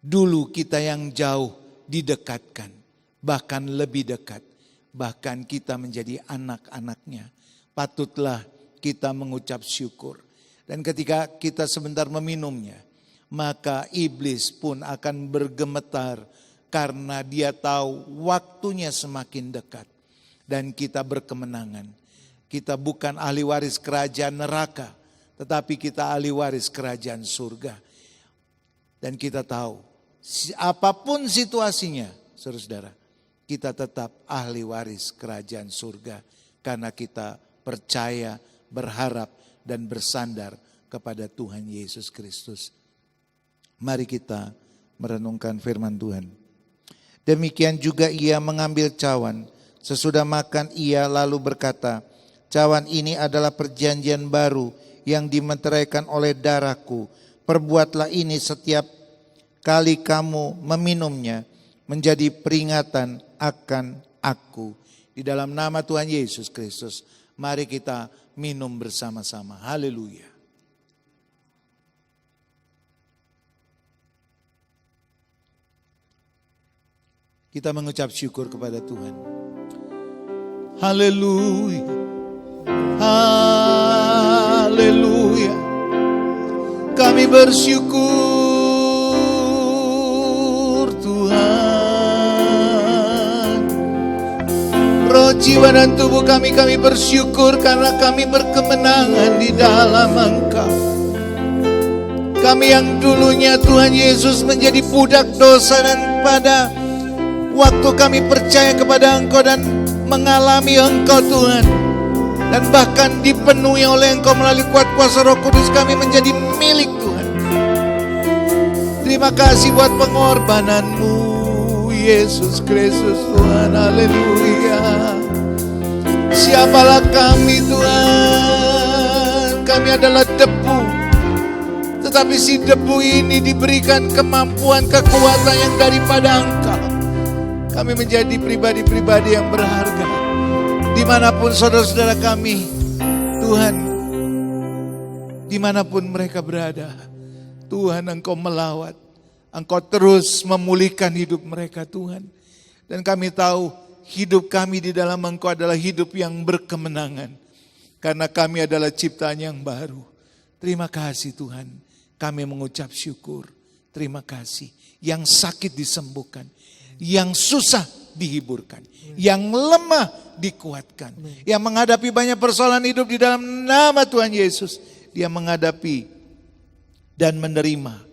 dulu kita yang jauh didekatkan, bahkan lebih dekat. Bahkan kita menjadi anak-anaknya. Patutlah kita mengucap syukur. Dan ketika kita sebentar meminumnya, maka iblis pun akan bergemetar karena dia tahu waktunya semakin dekat. Dan kita berkemenangan. Kita bukan ahli waris kerajaan neraka, tetapi kita ahli waris kerajaan surga. Dan kita tahu, apapun situasinya, saudara, kita tetap ahli waris kerajaan surga. Karena kita percaya, berharap, dan bersandar kepada Tuhan Yesus Kristus. Mari kita merenungkan firman Tuhan. Demikian juga ia mengambil cawan. Sesudah makan ia lalu berkata, cawan ini adalah perjanjian baru yang dimeteraikan oleh darahku. Perbuatlah ini setiap kali kamu meminumnya menjadi peringatan akan aku. Di dalam nama Tuhan Yesus Kristus, mari kita minum bersama-sama. Haleluya. Kita mengucap syukur kepada Tuhan. Haleluya. Haleluya. Kami bersyukur Tuhan. Roh, jiwa dan tubuh kami bersyukur karena kami berkemenangan di dalam Engkau. Kami yang dulunya Tuhan Yesus menjadi budak dosa, dan pada waktu kami percaya kepada Engkau dan mengalami Engkau Tuhan, dan bahkan dipenuhi oleh Engkau melalui kuat kuasa Roh Kudus, kami menjadi milik Tuhan. Terima kasih buat pengorbanan-Mu Yesus Kristus Tuhan. Haleluya. Siapalah kami Tuhan? Kami adalah debu, tetapi si debu ini diberikan kemampuan, kekuatan yang daripada Engkau. Kami menjadi pribadi-pribadi yang berharga. Dimanapun saudara-saudara kami, Tuhan, dimanapun mereka berada, Tuhan Engkau melawat, Engkau terus memulihkan hidup mereka Tuhan. Dan kami tahu hidup kami di dalam Engkau adalah hidup yang berkemenangan, karena kami adalah ciptaan yang baru. Terima kasih Tuhan, kami mengucap syukur. Terima kasih, yang sakit disembuhkan, yang susah dihiburkan, yang lemah dikuatkan, yang menghadapi banyak persoalan hidup di dalam nama Tuhan Yesus, dia menghadapi dan menerima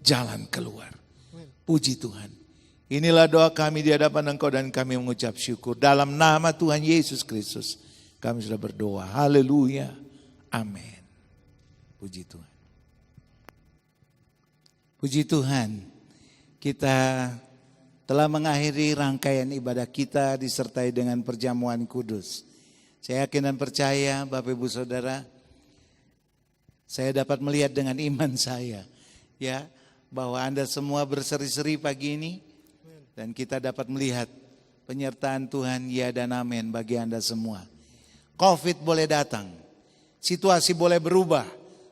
jalan keluar. Puji Tuhan. Inilah doa kami di hadapan Engkau dan kami mengucap syukur. Dalam nama Tuhan Yesus Kristus kami sudah berdoa. Haleluya. Amin. Puji Tuhan. Puji Tuhan. Kita telah mengakhiri rangkaian ibadah kita disertai dengan perjamuan kudus. Saya yakin dan percaya Bapak Ibu Saudara, saya dapat melihat dengan iman saya ya, bahwa Anda semua berseri-seri pagi ini, dan kita dapat melihat penyertaan Tuhan ya dan amin bagi Anda semua. Covid boleh datang, situasi boleh berubah,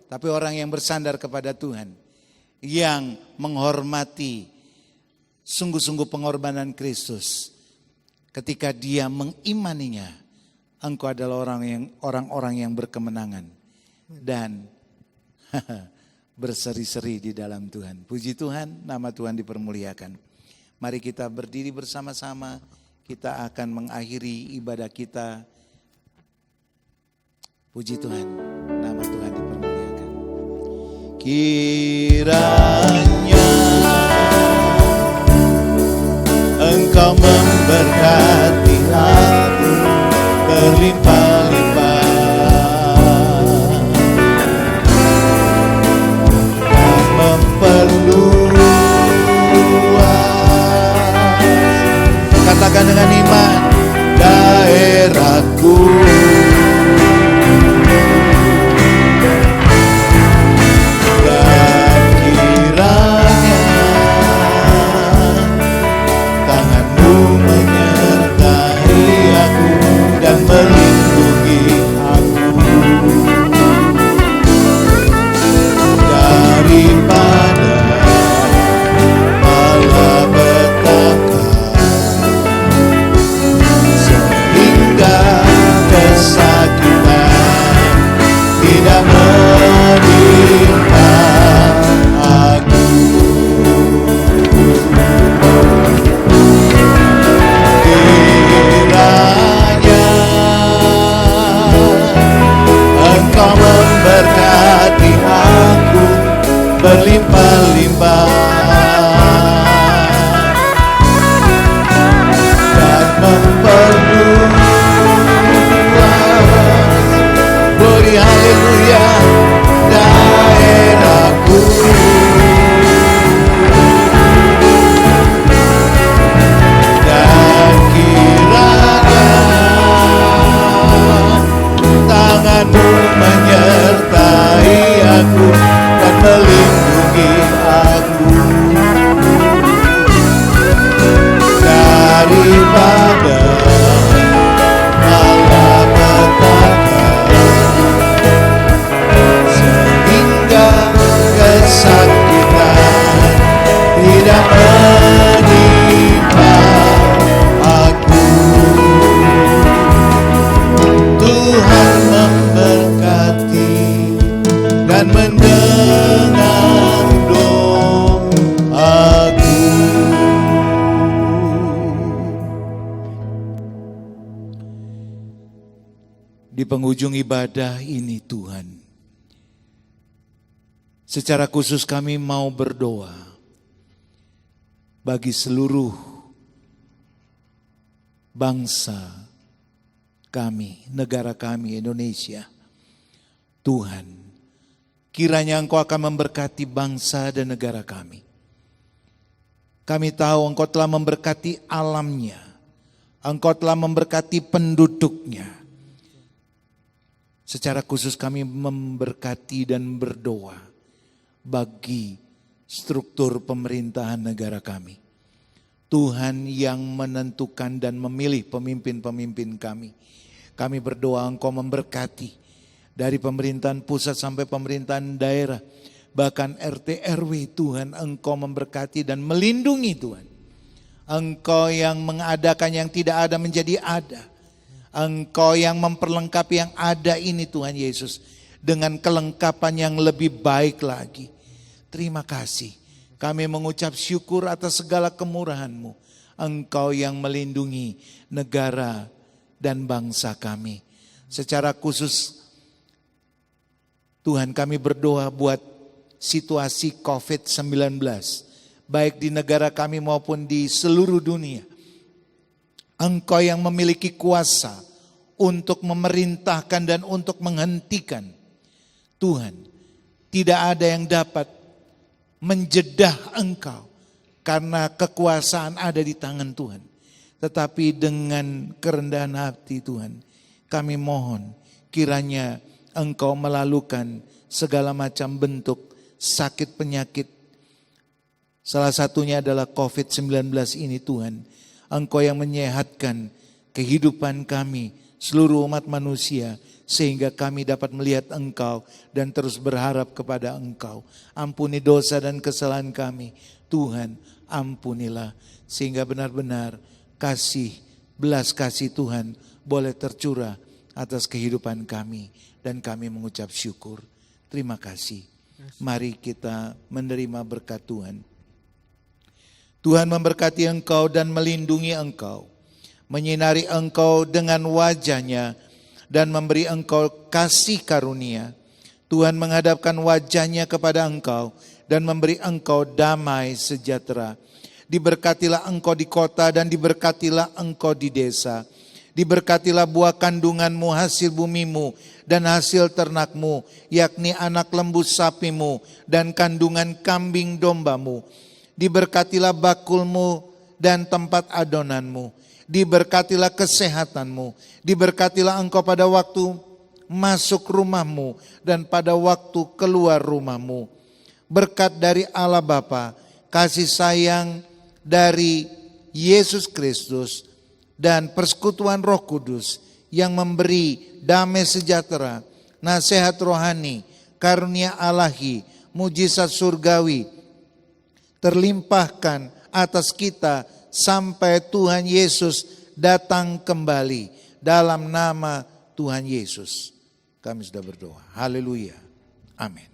tapi orang yang bersandar kepada Tuhan, yang menghormati sungguh-sungguh pengorbanan Kristus, ketika dia mengimaninya, engkau adalah orang-orang yang berkemenangan dan berseri-seri di dalam Tuhan. Puji Tuhan, nama Tuhan dipermuliakan. Mari kita berdiri bersama-sama, kita akan mengakhiri ibadah kita. Puji Tuhan, nama Tuhan dipermuliakan. Kiranya Engkau memberkati aku berlimpah-limpah dan memperluas, katakan dengan iman, daerahku. Melindungi aku daripada malapetaka, sehingga kesakitan tidak menimpa aku. Engkau memberkati aku berlimpah-limpah dan memperluas, glory haleluya, daerahku. Dan kiranya tanganmu menyertai aku dan melindungi aku daripada malapetaka, sehingga kesakitan tidak menimpa di penghujung ibadah ini Tuhan, secara khusus kami mau berdoa bagi seluruh bangsa kami, negara kami Indonesia. Tuhan, kiranya Engkau akan memberkati bangsa dan negara kami. Kami tahu Engkau telah memberkati alamnya, Engkau telah memberkati penduduknya. Secara khusus kami memberkati dan berdoa bagi struktur pemerintahan negara kami. Tuhan yang menentukan dan memilih pemimpin-pemimpin kami. Kami berdoa Engkau memberkati dari pemerintahan pusat sampai pemerintahan daerah, bahkan RT RW. Tuhan, Engkau memberkati dan melindungi Tuhan. Engkau yang mengadakan yang tidak ada menjadi ada. Engkau yang memperlengkapi yang ada ini Tuhan Yesus dengan kelengkapan yang lebih baik lagi. Terima kasih. Kami mengucap syukur atas segala kemurahan-Mu. Engkau yang melindungi negara dan bangsa kami. Secara khusus Tuhan, kami berdoa buat situasi COVID-19, baik di negara kami maupun di seluruh dunia. Engkau yang memiliki kuasa untuk memerintahkan dan untuk menghentikan. Tuhan, tidak ada yang dapat menjedah Engkau karena kekuasaan ada di tangan Tuhan. Tetapi dengan kerendahan hati Tuhan, kami mohon kiranya Engkau melalukan segala macam bentuk sakit penyakit. Salah satunya adalah COVID-19 ini Tuhan. Engkau yang menyehatkan kehidupan kami, seluruh umat manusia. Sehingga kami dapat melihat Engkau dan terus berharap kepada Engkau. Ampuni dosa dan kesalahan kami. Tuhan, ampunilah. Sehingga benar-benar kasih, belas kasih Tuhan boleh tercurah atas kehidupan kami. Dan kami mengucap syukur. Terima kasih. Mari kita menerima berkat Tuhan. Tuhan memberkati engkau dan melindungi engkau. Menyinari engkau dengan wajahnya dan memberi engkau kasih karunia. Tuhan menghadapkan wajahnya kepada engkau dan memberi engkau damai sejahtera. Diberkatilah engkau di kota dan diberkatilah engkau di desa. Diberkatilah buah kandunganmu, hasil bumimu, dan hasil ternakmu, yakni anak lembu sapimu, dan kandungan kambing dombamu. Diberkatilah bakulmu dan tempat adonanmu. Diberkatilah kesehatanmu. Diberkatilah engkau pada waktu masuk rumahmu, dan pada waktu keluar rumahmu. Berkat dari Allah Bapa, kasih sayang dari Yesus Kristus, dan persekutuan Roh Kudus yang memberi damai sejahtera, nasihat rohani, karunia Ilahi, mujizat surgawi terlimpahkan atas kita sampai Tuhan Yesus datang kembali. Dalam nama Tuhan Yesus kami sudah berdoa. Haleluya. Amin.